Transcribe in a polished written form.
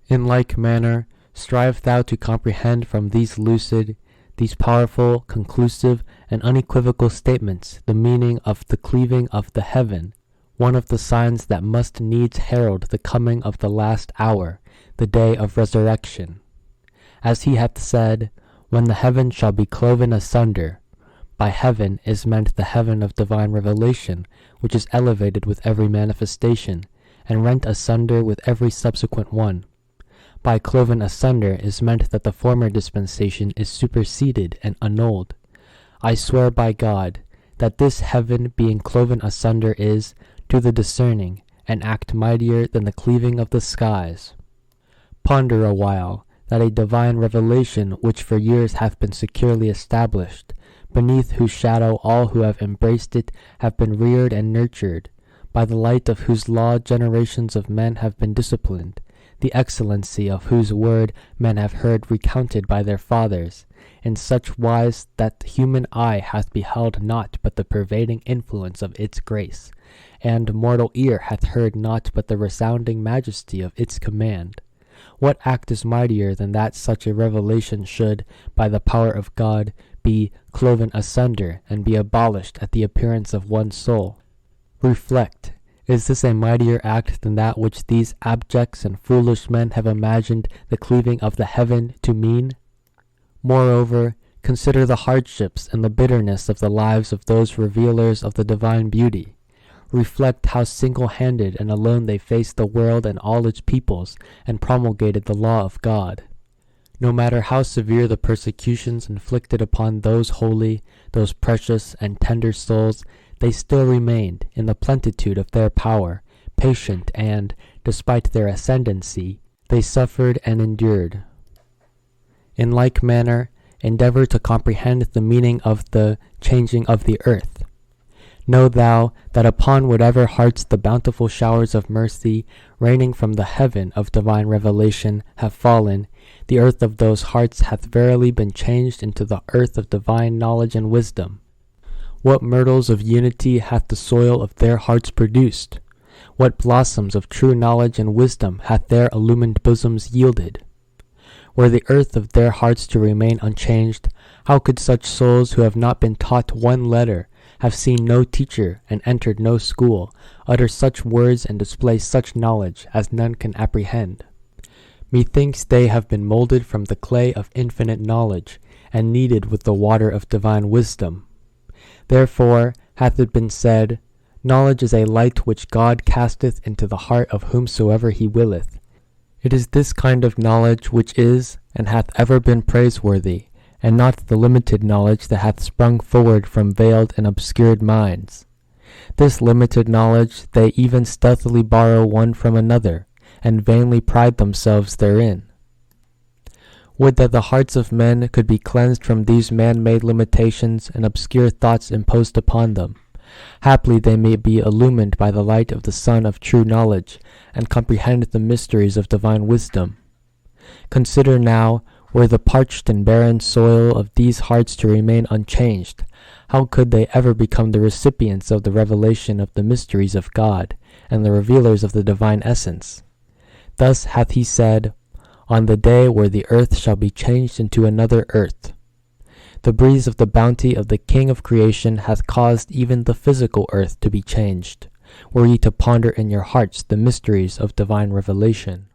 In like manner, strive thou to comprehend from these lucid, these powerful, conclusive, and unequivocal statements the meaning of the cleaving of the heaven, one of the signs that must needs herald the coming of the last hour, the day of resurrection. As he hath said, when the heaven shall be cloven asunder, by heaven is meant the heaven of divine revelation, which is elevated with every manifestation, and rent asunder with every subsequent one. By cloven asunder is meant that the former dispensation is superseded and annulled. I swear by God, that this heaven being cloven asunder is, to the discerning, an act mightier than the cleaving of the skies. Ponder a while, that a divine revelation which for years hath been securely established, beneath whose shadow all who have embraced it have been reared and nurtured, by the light of whose law generations of men have been disciplined, the excellency of whose word men have heard recounted by their fathers, in such wise that the human eye hath beheld naught but the pervading influence of its grace, and mortal ear hath heard naught but the resounding majesty of its command. What act is mightier than that such a revelation should, by the power of God, be cloven asunder and be abolished at the appearance of one soul? Reflect. Is this a mightier act than that which these abjects and foolish men have imagined the cleaving of the heaven to mean? Moreover, consider the hardships and the bitterness of the lives of those revealers of the divine beauty. Reflect how single-handed and alone they faced the world and all its peoples, and promulgated the law of God. No matter how severe the persecutions inflicted upon those holy, those precious and tender souls, they still remained, in the plenitude of their power, patient, and, despite their ascendancy, they suffered and endured. In like manner, endeavor to comprehend the meaning of the changing of the earth. Know thou that upon whatever hearts the bountiful showers of mercy, raining from the heaven of divine revelation, have fallen, the earth of those hearts hath verily been changed into the earth of divine knowledge and wisdom. What myrtles of unity hath the soil of their hearts produced? What blossoms of true knowledge and wisdom hath their illumined bosoms yielded? Were the earth of their hearts to remain unchanged, how could such souls who have not been taught one letter, have seen no teacher, and entered no school, utter such words and display such knowledge as none can apprehend? Methinks they have been molded from the clay of infinite knowledge, and kneaded with the water of divine wisdom. Therefore hath it been said, Knowledge is a light which God casteth into the heart of whomsoever he willeth. It is this kind of knowledge which is, and hath ever been praiseworthy, and not the limited knowledge that hath sprung forward from veiled and obscured minds. This limited knowledge they even stealthily borrow one from another, and vainly pride themselves therein. Would that the hearts of men could be cleansed from these man-made limitations and obscure thoughts imposed upon them. Haply they may be illumined by the light of the sun of true knowledge, and comprehend the mysteries of divine wisdom. Consider now, were the parched and barren soil of these hearts to remain unchanged, how could they ever become the recipients of the revelation of the mysteries of God, and the revealers of the divine essence? Thus hath he said, On the day where the earth shall be changed into another earth. The breeze of the bounty of the King of creation hath caused even the physical earth to be changed, were ye to ponder in your hearts the mysteries of divine revelation.